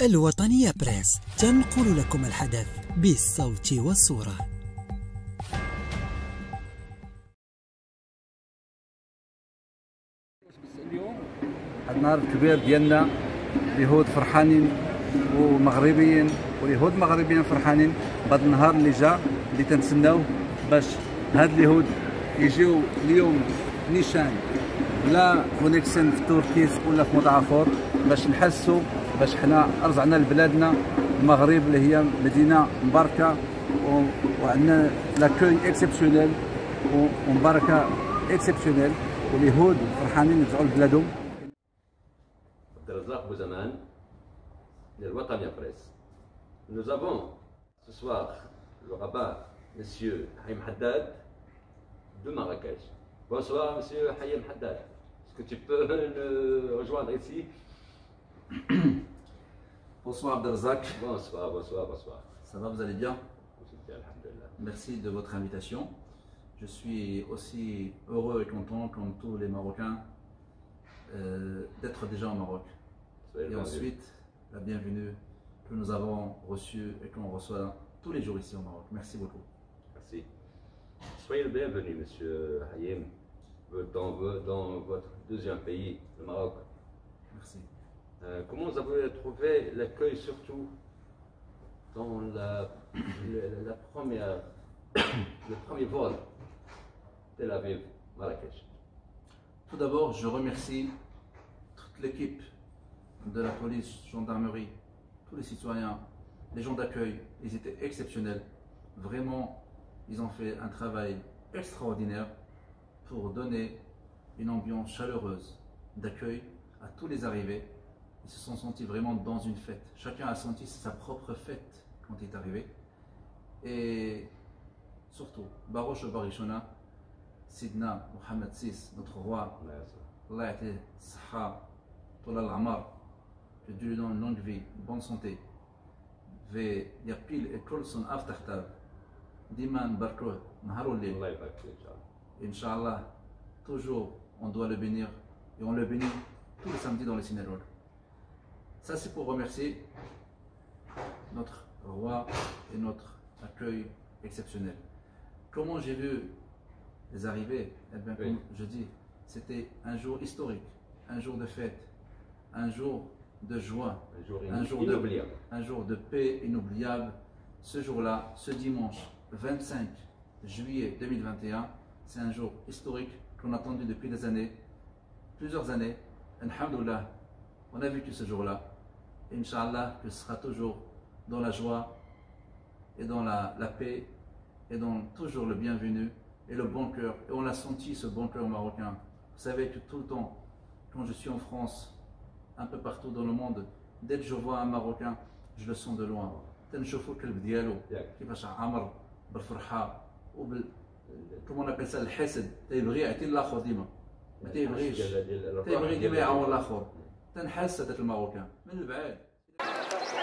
الوطنية بريس تنقل لكم الحدث بالصوت والصورة. اليوم هذا النهار الكبير ديالنا، اليهود فرحانين ومغربيين، واليهود مغربيين فرحانين بهذا النهار اللي جا اللي تنتسناو باش هاد اليهود يجيو اليوم نيشان لا كونيكسيون في تركيز ولا في موضع اخر، باش نحسوا باش حنا رجعنا لبلادنا المغرب اللي هي مدينه مباركه وعندنا لاكوي اكسبسيونيل ومباركه اكسبسيونيل، واليهود فرحانين يرجعوا لبلادهم. عبد الرزاق بوزمان للوطنية بريس. Nous avons ce soir le rabbin Monsieur Haïm Haddad de Marrakech. Bonsoir Monsieur Haïm Haddad. Est-ce que tu peux nous rejoindre ici? Bonsoir Abdelrazak. Bonsoir, bonsoir, bonsoir. Ça va, vous allez bien? Bien, alhamdulillah. Merci de votre invitation. Je suis aussi heureux et content, comme tous les Marocains, d'être déjà au Maroc. Et ensuite, la bienvenue que nous avons reçue et qu'on reçoit tous les jours ici au Maroc. Merci beaucoup. Merci. Soyez le bienvenu, Monsieur Haïm, dans votre deuxième pays, le Maroc. Merci. Comment vous avez trouvé l'accueil, surtout dans le premier vol Tel Aviv, Marrakech? Tout d'abord, je remercie toute l'équipe de la police, gendarmerie, tous les citoyens, les gens d'accueil. Ils étaient exceptionnels. Vraiment, ils ont fait un travail extraordinaire pour donner une ambiance chaleureuse d'accueil à tous les arrivés. Ils se sont sentis vraiment dans une fête. Chacun a senti sa propre fête quand il est arrivé. Et surtout, Baroch Barishona, Sidna Mohamed VI, notre roi, Allah était Saha, Tola Amar, que Dieu lui donne une longue vie, une bonne santé. Ve Yapil et Kolson Aftartav, Diman Barko, Naharolil. Inch'Allah, toujours on doit le bénir et on le bénit tous les samedis dans les synagogues. Ça, c'est pour remercier notre roi et notre accueil exceptionnel. Comment j'ai vu les arrivées? Eh bien, comme je dis, c'était un jour historique, un jour de fête, un jour de joie, un jour de paix inoubliable. Ce jour-là, ce dimanche 25 juillet 2021, c'est un jour historique qu'on a attendu depuis des années, plusieurs années. Alhamdoulilah, on a vécu ce jour-là. Inch'Allah, que ce sera toujours dans la joie et dans la paix et dans toujours le bienvenu et le bon cœur. Et on a senti ce bon cœur marocain. Vous savez que tout le temps, quand je suis en France, un peu partout dans le monde, dès que je vois un Marocain, je le sens de loin. Comment on appelle ça? Le hasad.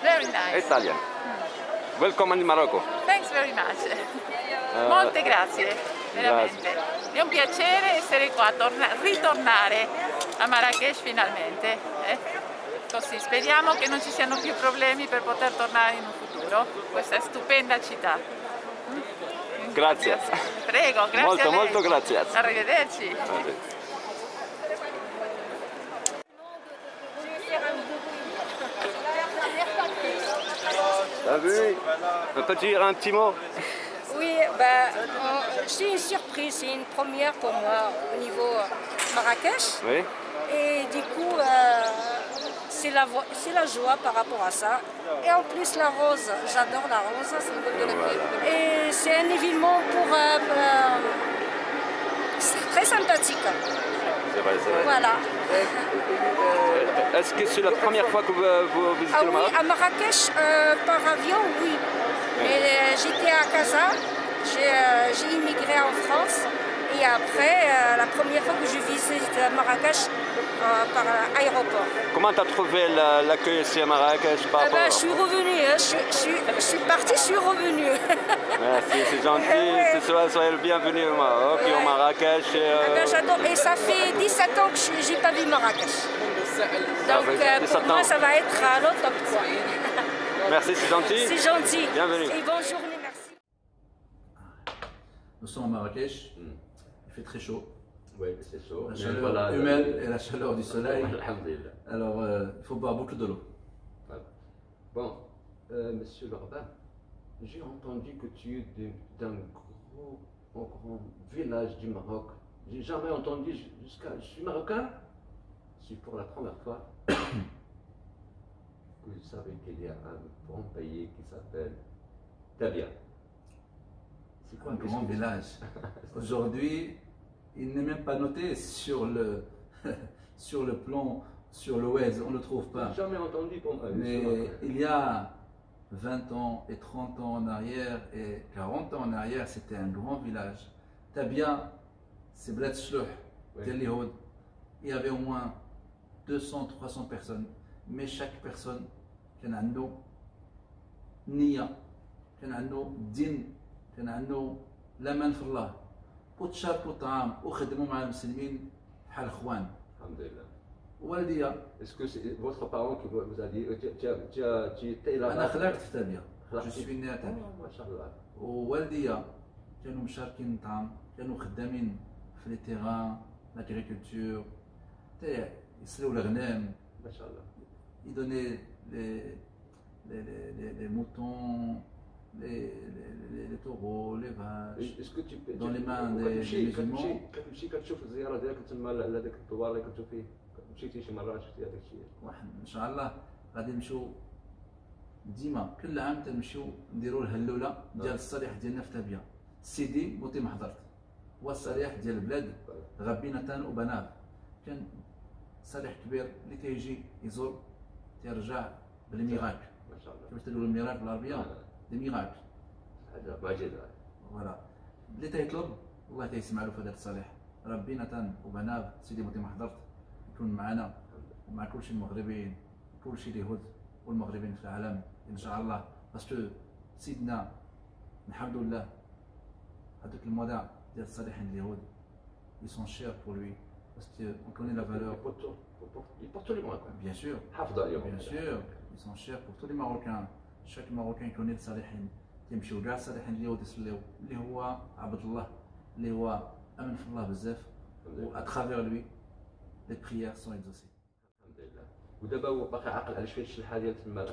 Very nice. Italian. Welcome in Morocco. Thanks very much. Molte grazie, veramente. È un piacere essere qua, ritornare a Marrakech finalmente. Così speriamo che non ci siano più problemi per poter tornare in un futuro. Questa stupenda città. Grazie. Prego, grazie. Molto, a lei. molto grazie. Arrivederci. T'as vu? On peut dire un petit mot? Oui, c'est une surprise, c'est une première pour moi au niveau Marrakech. Oui. Et du coup, c'est la joie par rapport à ça. Et en plus, la rose, j'adore la rose, symbole de la paix. Et c'est un événement c'est très sympathique. C'est vrai, c'est vrai. Voilà. Est-ce que c'est la première fois que vous visitez le Maroc? Oui, à Marrakech, par avion, oui. Mais j'étais à Casa, j'ai immigré en France. Et après, la première fois que je visite Marrakech par aéroport. Comment tu as trouvé l'accueil ici à Marrakech? Je suis revenue, je suis partie, je suis revenue. Merci, c'est gentil. Soyez le bienvenu au Maroc et au Marrakech. J'adore. Et ça fait 17 ans que je n'ai pas vu Marrakech. pour moi, ça va être à l'automne. Merci, c'est gentil. C'est gentil. Bienvenue. Et bonne journée, merci. Nous sommes à Marrakech, il fait très chaud. Oui, c'est chaud. La Mais chaleur voilà, humaine et la chaleur du soleil. Alhamdulillah. Alors, il faut boire beaucoup de l'eau. Voilà. Bon, monsieur le rabbin, j'ai entendu que tu es d'un grand village du Maroc. J'ai jamais entendu jusqu'à. Je suis marocain. C'est pour la première fois que vous savez qu'il y a un grand pays qui s'appelle Tabia. C'est quoi Un grand village. Aujourd'hui, il n'est même pas noté sur le, sur le plan, sur le web, on ne le trouve pas. J'ai jamais entendu pour moi. Mais il y a 20 ans et 30 ans en arrière et 40 ans en arrière, c'était un grand village. Tabia, c'est Bled Shlouh, Tel Yehoud. Il y avait au moins 200-300 personnes. Mais chaque personne, كان عنده نية، كان عنده دين، كان عنده الأمان في الله، وتشاركوا الطعام وخدموا مع المسلمين بحال اخوان. الحمد لله. والديا. Est-ce que c'est votre parent qui vous a dit tu étais là? أنا خلقت في تابيا. جو سوي ني تابيا. ما شاء الله. ووالديا كانوا مشاركين الطعام، كانوا خدامين في لي تيغان، لاغريكولتور، يسلوا الغنم. ما شاء الله. Ils donnaient les moutons, les taureaux, les vaches. Est-ce que tu peux dans les mains des musulmans. كتمشي كتشوف الزياره ديالك تما لهذاك الدوار اللي كنتو فيه، مشيتي شي مره شفتي هذاك الشيء؟ واحد ان شاء الله غادي نمشيو ديما كل عام تنمشيو نديروا الهلوله ديال الصريح ديالنا في تابيا. سيدي موطي محضرت هو الصريح ديال البلاد غبينة وبناف. كان صريح كبير اللي تيجي يزور تيرجع بالميراك. ما شاء الله. كيفاش تقولوا الميراك بالعربيه؟ الميراك. هذا معجزه. فوالا اللي تيطلب والله تيسمع له في هذا الصالح. ربينة وبناف سيدي موطي محضرت يكون معنا ومع كلشي المغربيين، كلشي اليهود والمغربيين في العالم ان شاء الله. باسكو سيدنا الحمد لله هذوك المودع ديال الصالحين اليهود ils sont chers pour lui parce qu'on connaît la valeur. Ils portent tous les Marocains. Bien sûr. Bien sûr. Ils sont chers pour tous les Marocains. Chaque Marocain connaît الصالحين. يمشيو كاع الصالحين اليهود يصليو اللي هو عبد الله اللي هو امن في الله بزاف و à travers lui les prières sont exaucées. الحمد لله. ودابا هو باقي عاقل على شويه الشلحه ديال تما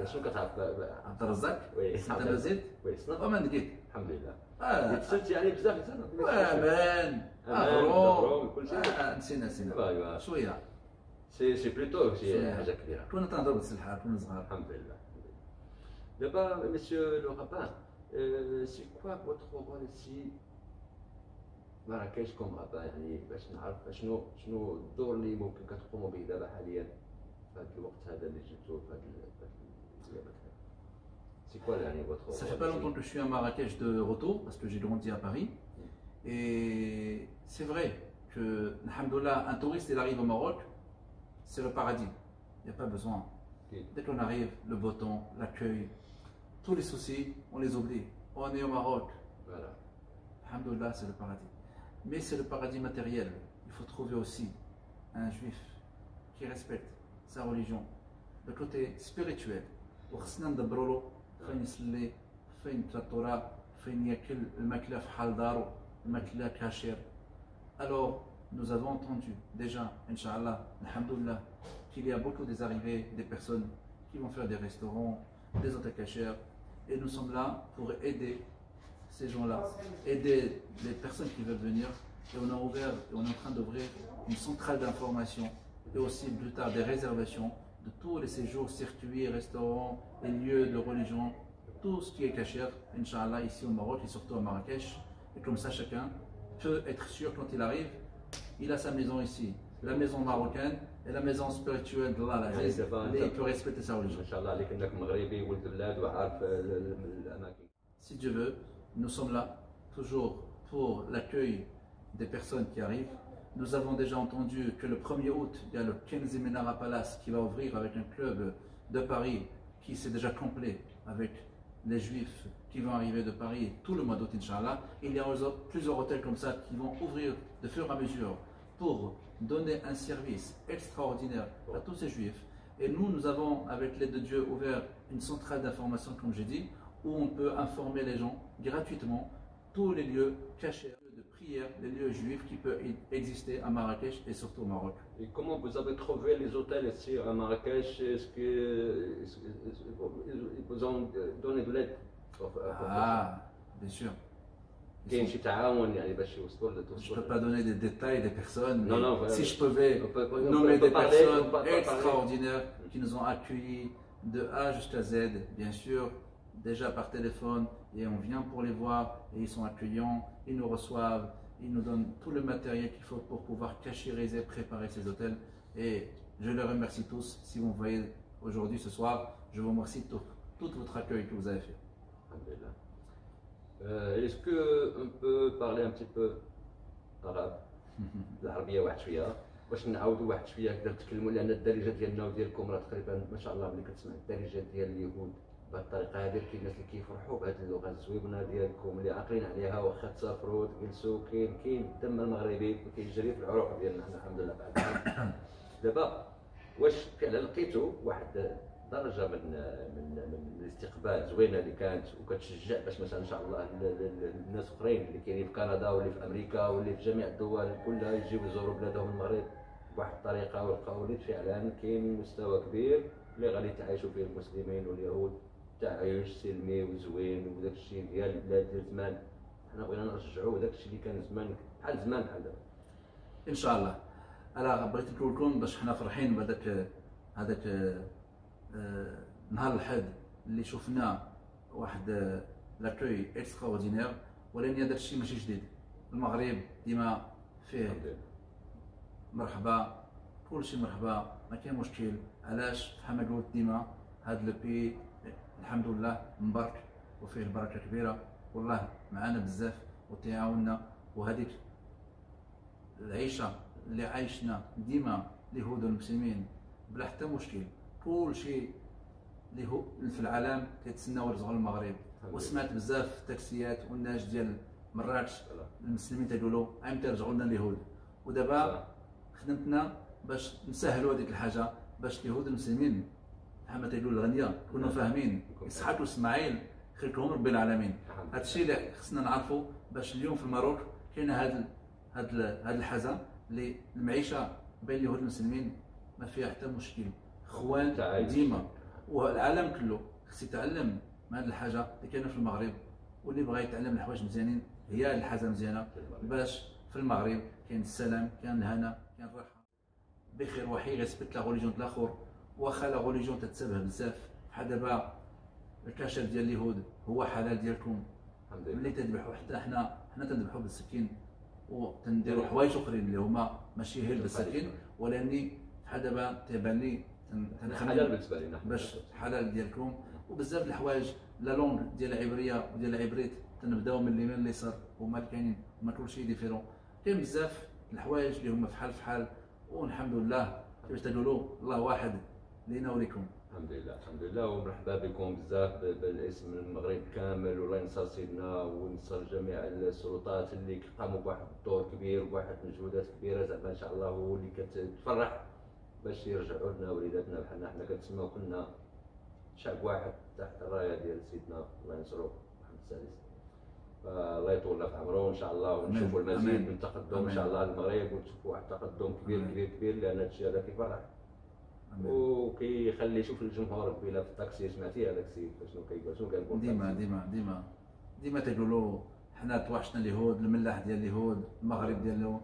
شنو كتعرف؟ عبد الرزاق؟ وي سنت مازيد؟ وي سنت وما نقيت الحمد لله. تسلت يعني بزاف سنه. امان مبروم كل شيء. نسينا شويه. سي بلوتو شي حاجه كبيره. كنا تنهضروا بالسلحه كنا صغار. الحمد لله. D'abord, monsieur le rabbin, c'est quoi votre rôle ici Marrakech comme rabbin يعني باش نعرف شنو الدور اللي ممكن كتقوموا به دابا حاليا في هذا الوقت هذا اللي جبتوه في هذا C'est quoi يعني votre rôle? Ça fait pas longtemps que je suis à Marrakech de retour parce que j'ai grandi à Paris et c'est vrai que alhamdoulilah un touriste il arrive au Maroc c'est le paradis. Il n'y a pas besoin. Dès qu'on arrive, le beau temps, l'accueil, tous les soucis, on les oublie. On est au Maroc. Voilà. Alhamdoulilah, c'est le paradis. Mais c'est le paradis matériel. Il faut trouver aussi un juif qui respecte sa religion. Le côté spirituel. وخصنا ندبروا له فين يصلي، فين يقرا التراث، فين ياكل الماكله في حال دارو، الماكله كاشير. Alors, nous avons entendu déjà, Inch'Allah, alhamdoulilah, qu'il y a beaucoup des arrivées, des personnes qui vont faire des restaurants, des hôtels cachers, et nous sommes là pour aider ces gens-là, aider les personnes qui veulent venir, et on a ouvert, et on est en train d'ouvrir une centrale d'information, et aussi plus tard des réservations de tous les séjours, circuits, restaurants, les lieux de religion, tout ce qui est cacher, Inch'Allah, ici au Maroc et surtout à Marrakech, et comme ça chacun peut être sûr quand il arrive, il a sa maison ici, la maison marocaine et la maison spirituelle de Allah, il peut respecter sa religion. Si Dieu veut, nous sommes là toujours pour l'accueil des personnes qui arrivent. Nous avons déjà entendu que le 1er août, il y a le Kenzi Menara Palace qui va ouvrir avec un club de Paris qui s'est déjà complet avec les juifs qui vont arriver de Paris tout le mois d'août, Inch'Allah. Il y a plusieurs hôtels comme ça qui vont ouvrir de fur et à mesure pour donner un service extraordinaire à tous ces juifs. Et nous avons, avec l'aide de Dieu, ouvert une centrale d'information, comme j'ai dit, où on peut informer les gens gratuitement tous les lieux cachés de prière, les lieux juifs qui peuvent exister à Marrakech et surtout au Maroc. Et comment vous avez trouvé les hôtels ici à Marrakech? Est-ce qu'ils vous ont donné de l'aide? Ah, bien sûr. Je ne peux pas donner des détails des personnes, mais non, si je pouvais nommer des personnes extraordinaires qui nous ont accueillis de A jusqu'à Z, bien sûr, déjà par téléphone, et on vient pour les voir, et ils sont accueillants, ils nous reçoivent, ils nous donnent tout le matériel qu'il faut pour pouvoir cachériser, préparer ces hôtels, et je les remercie tous. Si vous me voyez aujourd'hui, ce soir, je vous remercie de tout votre accueil que vous avez fait. Est-ce qu'on peut parler un petit peu arabe العربيه واحد شويه باش نعاودوا واحد شويه كذا نتكلموا لان الدارجه ديالنا وديالكم راه تقريبا ما شاء الله ملي كتسمع الدارجه ديال اليهود بهذه الطريقه هذه كاين الناس اللي كيفرحوا بهذه اللغه الزوينه ديالكم اللي عاقلين عليها واخا تسافروا تجلسوا كاين الدم المغربي كيجري في العروق ديالنا حنا الحمد لله بعد دابا واش فعلا لقيتوا واحد درجه من الاستقبال زوينه اللي كانت وكتشجع باش مثلا ان شاء الله الناس اخرين اللي كاينين في كندا واللي في امريكا واللي في جميع الدول كلها يجيو يزوروا بلادهم المغرب بواحد الطريقه ويلقاو اللي فعلا كاين مستوى كبير اللي غادي تعيشوا فيه المسلمين واليهود، تعايش سلمي وزوين وداك الشيء ديال البلاد ديال زمان. حنا بغينا نرجعوا داك الشيء اللي كان زمان بحال بحال دابا ان شاء الله. انا بغيت نقول لكم باش حنا فرحين بهذاك نهار الحد اللي شفنا واحد لاكوي اكستراوردينير، ولكن هذا الشيء ماشي جديد. المغرب ديما فيه مرحبا، كلشي مرحبا، ما كاين مشكل. علاش؟ بحال ما قلت ديما هذا لو بي الحمد لله مبارك وفيه البركه كبيره، والله معنا بزاف وتعاوننا. وهذيك العيشه اللي عايشنا ديما اليهود والمسلمين بلا حتى مشكل، كل شيء اللي هو في العالم كيتسناو يرجعوا للمغرب. وسمعت بزاف تاكسيات والناس ديال مراكش المسلمين تيقولوا ايمتى يرجعوا لنا اليهود. ودابا خدمتنا باش نسهلوا هذيك الحاجه، باش اليهود المسلمين بحال ما تيقولوا الغنيه كنا فاهمين اسحاق واسماعيل خلقهم رب العالمين. هذا الشيء اللي خصنا نعرفوا باش اليوم في المغرب كاينه هاد الحاجه اللي المعيشه بين اليهود والمسلمين ما فيها حتى مشكل، خوان ديما. والعالم كله خص يتعلم من هذه الحاجه اللي كاينه في المغرب، واللي بغى يتعلم الحوايج مزيانين هي الحاجه مزيانه باش في المغرب كاين السلام، كاين الهنا، كاين الراحه، بخير وحي ريسبكت لا ريليجيون ديال الاخر. واخا لا ريليجيون تتسبه بزاف، بحال دابا الكشف ديال اليهود هو حلال ديالكم، ملي تذبحوا حتى حنا تنذبحوا بالسكين وتنديروا حوايج اخرين اللي هما ماشي غير بالسكين، ولكن بحال دابا تيبان لي حلال بالنسبه لنا باش حلال ديالكم. وبزاف الحوايج لا لونغ ديال العبريه وديال العبريت تنبداو من اليمين لليسار، وما كاينين ما كلشي ديفيرون. كاين بزاف الحوايج اللي هما فحال والحمد لله كيفاش تقولوا الله واحد لينا وليكم. الحمد لله ومرحبا بكم بزاف بالاسم المغرب كامل، والله ينصر سيدنا وينصر جميع السلطات اللي قاموا بواحد الدور كبير وواحد مجهودات كبيره زعما ان شاء الله، هو اللي كتفرح باش يرجعوا لنا وليداتنا بحالنا حنا كنتسماو كنا شعب واحد تحت الرايه ديال سيدنا الله ينصرو محمد السادس. فالله يطول لنا في عمره وان شاء الله ونشوفوا المزيد من التقدم ان شاء الله المغرب، ونشوفوا واحد التقدم كبير لان هذا الشيء هذا كيفرح وكيخلي يشوف الجمهور قبيله في الطاكسي. سمعتي هذاك السيد شنو كيقول ديما تيقولوا حنا توحشنا اليهود، الملاح ديال اليهود، المغرب ديال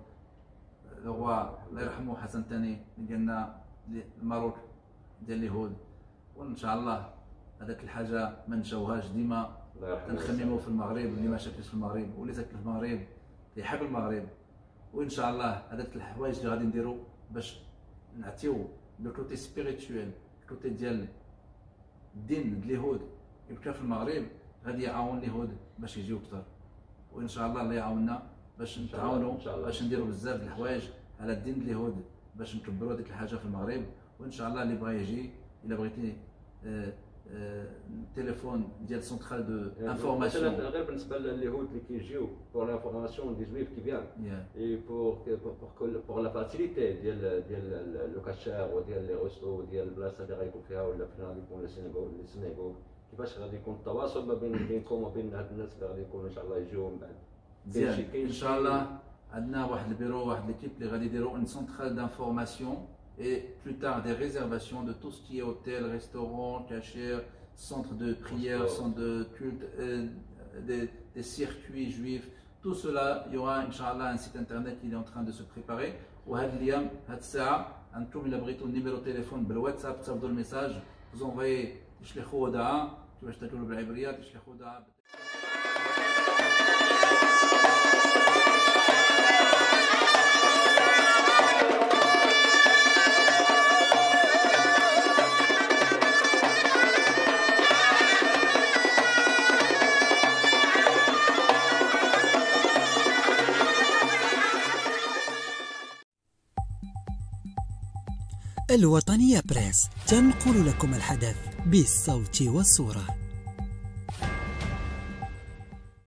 هو الله يرحمه حسن الثاني اللي قالنا الماروك ديال اليهود. وان شاء الله هذاك الحاجه ما نشوهاش، ديما تنخمموا في المغرب. اللي ما شافش في المغرب واللي ساكن في المغرب يحب المغرب، وان شاء الله هذاك الحوايج اللي غادي نديروا باش نعطيو لو كوتي سبيريتويل، الكوتي ديال الدين ديال اليهود يبقى في المغرب، غادي يعاون اليهود باش يجيو اكثر. وان شاء الله يعاوننا باش نتعاونوا باش نديروا بزاف د الحوايج على الدين ديال اليهود باش نكبروا هذيك الحاجه في المغرب. وان شاء الله اللي بغى يجي، الا بغيتي تليفون ديال سنترال دو انفورماسيون. مثلا غير بالنسبه لليهود اللي كيجيو بور لانفورماسيون دي جويف كي فيان اي بور لا فاسيليتي ديال لو كاشير وديال لي روستو وديال البلاصه اللي غيكون فيها ولا فين غادي يكون لي سيناغوغ، كيفاش غادي يكون التواصل ما بينكم وبين هاد الناس اللي غادي يكونوا ان شاء الله يجيو من بعد؟ مزيان ان شاء الله عندنا واحد البيرو واحد ليكيب اللي غادي يديروا اون سنترال دانفورماسيون et plus tard des réservations de tout ce qui est hôtel, restaurant, cachère, centre de prière, centre de culte, des circuits juifs, tout cela, il y aura Inch'Allah un site internet qui est en train de se préparer. وهاد اليوم هاد الساعة أنتم إلا بغيتوا النيميرو تليفون بالواتساب تصيفطوا الميساج vous envoyez تشلحوا وداعة كيفاش تاكلوا بالعبرية تشلحوا وداعة. الوطنية بريس تنقل لكم الحدث بالصوت والصورة.